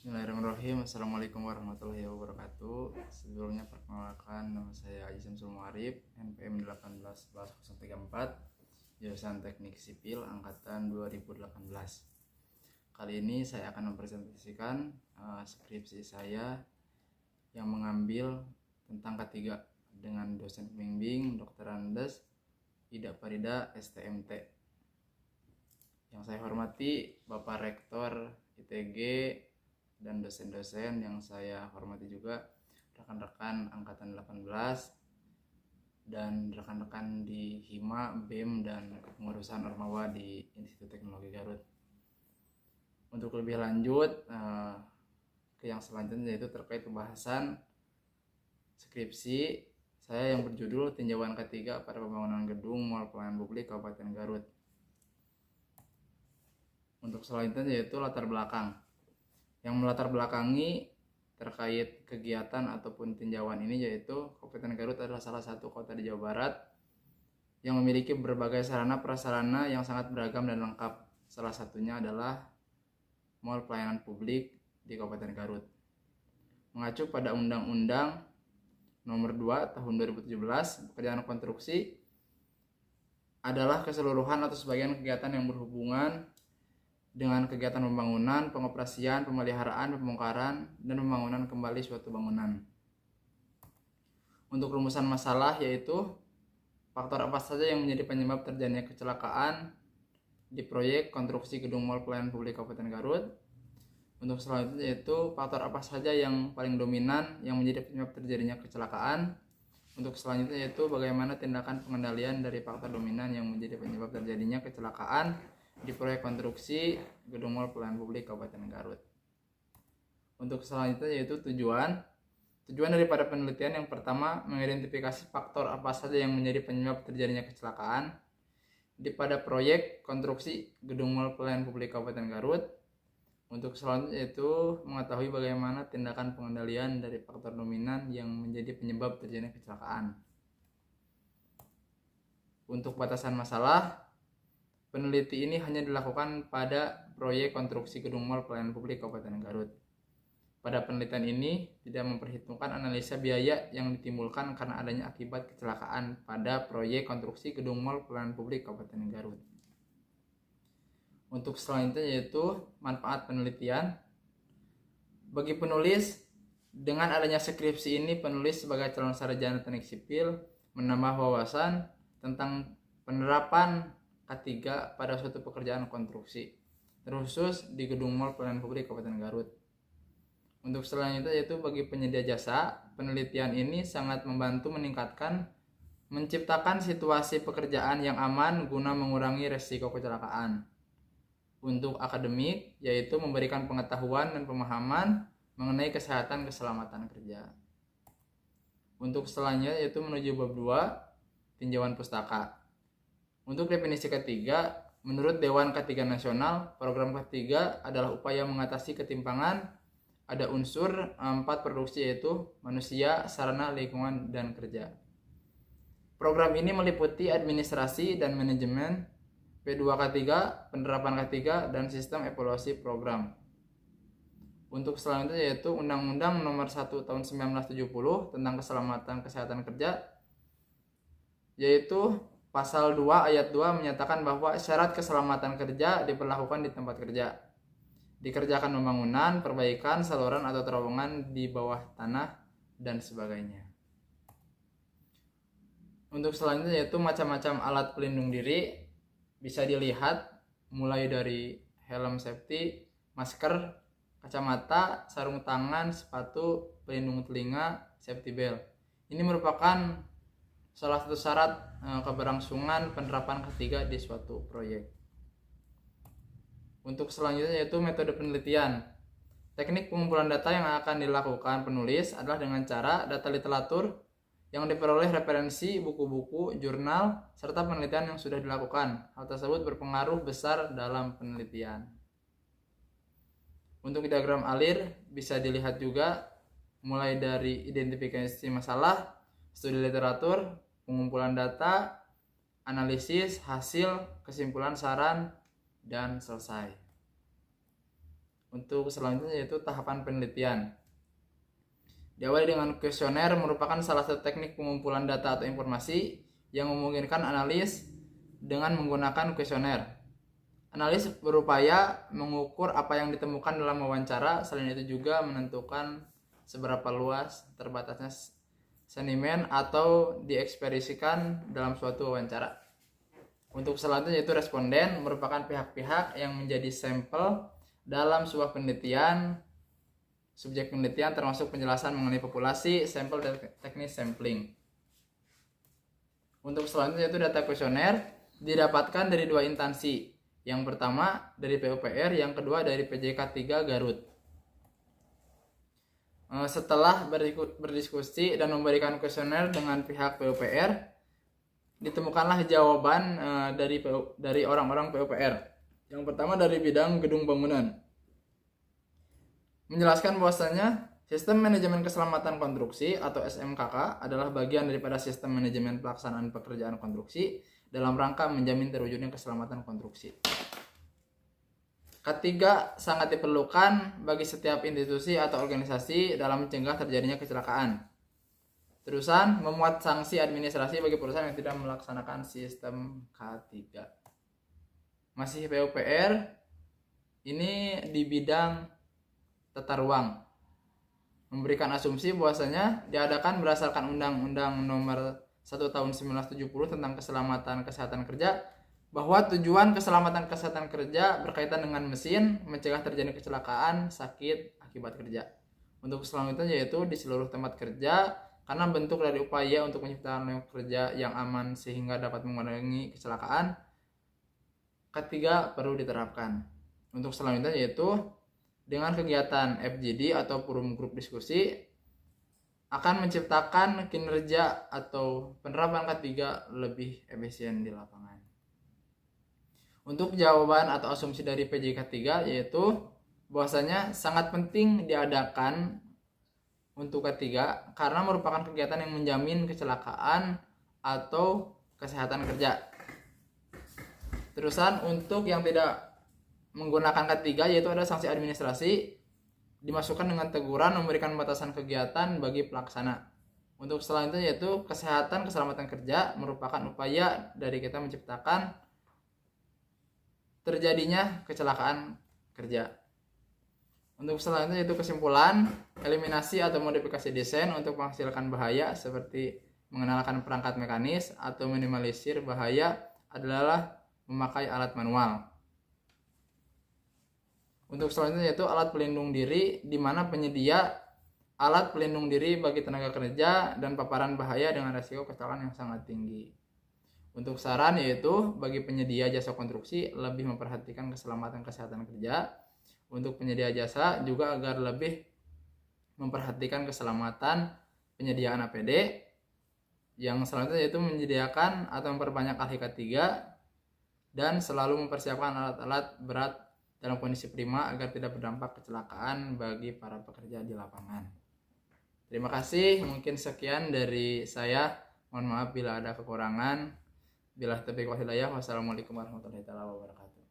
Bismillahirrahmanirrahim. Assalamualaikum warahmatullahi wabarakatuh. Sebelumnya perkenalkan, nama saya Aji Syamsul Muarif, NPM 1811034, jurusan Teknik Sipil angkatan 2018. Kali ini saya akan mempresentasikan skripsi saya yang mengambil tentang K3 dengan dosen pembimbing Dr. Andes Ida Farida STMT. Yang saya hormati Bapak Rektor ITG dan dosen-dosen yang saya hormati juga, rekan-rekan angkatan 18 dan rekan-rekan di Hima, BEM dan pengurusan Ormawa di Institut Teknologi Garut. Untuk lebih lanjut ke yang selanjutnya, yaitu terkait pembahasan skripsi saya yang berjudul Tinjauan K3 pada Pembangunan Gedung Mall Pelayanan Publik Kabupaten Garut. Untuk selanjutnya yaitu latar belakang. Yang melatar belakangi terkait kegiatan ataupun tinjauan ini, yaitu Kabupaten Garut adalah salah satu kota di Jawa Barat yang memiliki berbagai sarana prasarana yang sangat beragam dan lengkap. Salah satunya adalah Mall Pelayanan Publik di Kabupaten Garut. Mengacu pada Undang-Undang Nomor 2 Tahun 2017, pekerjaan konstruksi adalah keseluruhan atau sebagian kegiatan yang berhubungan dengan kegiatan pembangunan, pengoperasian, pemeliharaan, pembongkaran, dan pembangunan kembali suatu bangunan. Untuk rumusan masalah, yaitu faktor apa saja yang menjadi penyebab terjadinya kecelakaan di proyek konstruksi gedung Mall Pelayanan Publik Kabupaten Garut. Untuk selanjutnya yaitu faktor apa saja yang paling dominan yang menjadi penyebab terjadinya kecelakaan. Untuk selanjutnya yaitu bagaimana tindakan pengendalian dari faktor dominan yang menjadi penyebab terjadinya kecelakaan di proyek konstruksi gedung Mall Pelayanan Publik Kabupaten Garut. Untuk selanjutnya yaitu tujuan daripada penelitian. Yang pertama, mengidentifikasi faktor apa saja yang menjadi penyebab terjadinya kecelakaan pada proyek konstruksi gedung Mall Pelayanan Publik Kabupaten Garut. Untuk selanjutnya yaitu mengetahui bagaimana tindakan pengendalian dari faktor dominan yang menjadi penyebab terjadinya kecelakaan. Untuk batasan masalah, peneliti ini hanya dilakukan pada proyek konstruksi gedung Mall Pelayanan Publik Kabupaten Garut. Pada penelitian ini tidak memperhitungkan analisa biaya yang ditimbulkan karena adanya akibat kecelakaan pada proyek konstruksi gedung Mall Pelayanan Publik Kabupaten Garut. Untuk selanjutnya yaitu manfaat penelitian. Bagi penulis, dengan adanya skripsi ini, penulis sebagai calon sarjana teknik sipil menambah wawasan tentang penerapan K3 pada suatu pekerjaan konstruksi, terkhusus di gedung Mall Pelayanan Publik Kabupaten Garut. Untuk selanjutnya yaitu bagi penyedia jasa, penelitian ini sangat membantu menciptakan situasi pekerjaan yang aman guna mengurangi resiko kecelakaan. Untuk akademik, yaitu memberikan pengetahuan dan pemahaman mengenai kesehatan keselamatan kerja. Untuk selanjutnya yaitu menuju bab 2, tinjauan pustaka. Untuk definisi ketiga, menurut Dewan K3 Nasional, program K3 adalah upaya mengatasi ketimpangan ada unsur 4 produksi, yaitu manusia, sarana, lingkungan, dan kerja. Program ini meliputi administrasi dan manajemen, P2K3, penerapan K3, dan sistem evaluasi program. Untuk selanjutnya yaitu Undang-Undang Nomor 1 Tahun 1970 tentang keselamatan kesehatan kerja, yaitu Pasal 2 Ayat 2 menyatakan bahwa syarat keselamatan kerja diberlakukan di tempat kerja, dikerjakan pembangunan, perbaikan, saluran atau terowongan di bawah tanah, dan sebagainya. Untuk selanjutnya yaitu macam-macam alat pelindung diri, bisa dilihat mulai dari helm safety, masker, kacamata, sarung tangan, sepatu, pelindung telinga, safety belt. Ini merupakan salah satu syarat keberlangsungan penerapan K3 di suatu proyek. Untuk selanjutnya yaitu metode penelitian. Teknik pengumpulan data yang akan dilakukan penulis adalah dengan cara data literatur yang diperoleh referensi buku-buku, jurnal, serta penelitian yang sudah dilakukan. Hal tersebut berpengaruh besar dalam penelitian. Untuk diagram alir bisa dilihat juga mulai dari identifikasi masalah, studi literatur, pengumpulan data, analisis, hasil, kesimpulan, saran, dan selesai. Untuk selanjutnya yaitu tahapan penelitian. Diawali dengan kuesioner, merupakan salah satu teknik pengumpulan data atau informasi yang memungkinkan analis dengan menggunakan kuesioner. Analis berupaya mengukur apa yang ditemukan dalam wawancara, selain itu juga menentukan seberapa luas terbatasnya sedimen atau diekspedisikan dalam suatu wawancara. Untuk selanjutnya yaitu responden, merupakan pihak-pihak yang menjadi sampel dalam sebuah penelitian. Subjek penelitian termasuk penjelasan mengenai populasi, sampel, dan teknis sampling. Untuk selanjutnya yaitu data kuesioner didapatkan dari dua instansi. Yang pertama dari PUPR, yang kedua dari PJK 3 Garut. Setelah berdiskusi dan memberikan kuesioner dengan pihak PUPR, ditemukanlah jawaban dari orang-orang PUPR. Yang pertama dari bidang gedung bangunan, menjelaskan bahwasanya sistem manajemen keselamatan konstruksi atau SMKK adalah bagian daripada sistem manajemen pelaksanaan pekerjaan konstruksi dalam rangka menjamin terwujudnya keselamatan konstruksi. Ketiga, sangat diperlukan bagi setiap institusi atau organisasi dalam mencegah terjadinya kecelakaan. Terusan, memuat sanksi administrasi bagi perusahaan yang tidak melaksanakan sistem K3. Masih PUPR, ini di bidang tata ruang, memberikan asumsi bahwasanya diadakan berdasarkan Undang-Undang Nomor 1 Tahun 1970 tentang Keselamatan Kesehatan Kerja, bahwa tujuan keselamatan kesehatan kerja berkaitan dengan mesin, mencegah terjadi kecelakaan, sakit akibat kerja. Untuk selanjutnya yaitu di seluruh tempat kerja, karena bentuk dari upaya untuk menciptakan kerja yang aman sehingga dapat mengurangi kecelakaan. Ketiga, perlu diterapkan. Untuk selanjutnya yaitu dengan kegiatan FGD atau forum grup diskusi akan menciptakan kinerja atau penerapan K3 lebih efisien di lapangan. Untuk jawaban atau asumsi dari PJK 3 yaitu bahwasanya sangat penting diadakan untuk K3 karena merupakan kegiatan yang menjamin kecelakaan atau kesehatan kerja. Terusan untuk yang tidak menggunakan K3 yaitu ada sanksi administrasi, dimasukkan dengan teguran, memberikan batasan kegiatan bagi pelaksana. Untuk selanjutnya yaitu kesehatan keselamatan kerja merupakan upaya dari kita menciptakan terjadinya kecelakaan kerja. Untuk selanjutnya yaitu kesimpulan, eliminasi atau modifikasi desain untuk menghasilkan bahaya seperti mengenalkan perangkat mekanis atau minimalisir bahaya adalah memakai alat manual. Untuk selanjutnya yaitu alat pelindung diri, di mana penyedia alat pelindung diri bagi tenaga kerja dan paparan bahaya dengan risiko kecelakaan yang sangat tinggi. Untuk saran yaitu bagi penyedia jasa konstruksi lebih memperhatikan keselamatan kesehatan kerja. Untuk penyedia jasa juga agar lebih memperhatikan keselamatan penyediaan APD. Yang selanjutnya yaitu menyediakan atau memperbanyak ahli K3 dan selalu mempersiapkan alat-alat berat dalam kondisi prima agar tidak berdampak kecelakaan bagi para pekerja di lapangan. Terima kasih, mungkin sekian dari saya. Mohon maaf bila ada kekurangan. Bila taufiq wal hidayah. Wassalamualaikum warahmatullahi wabarakatuh.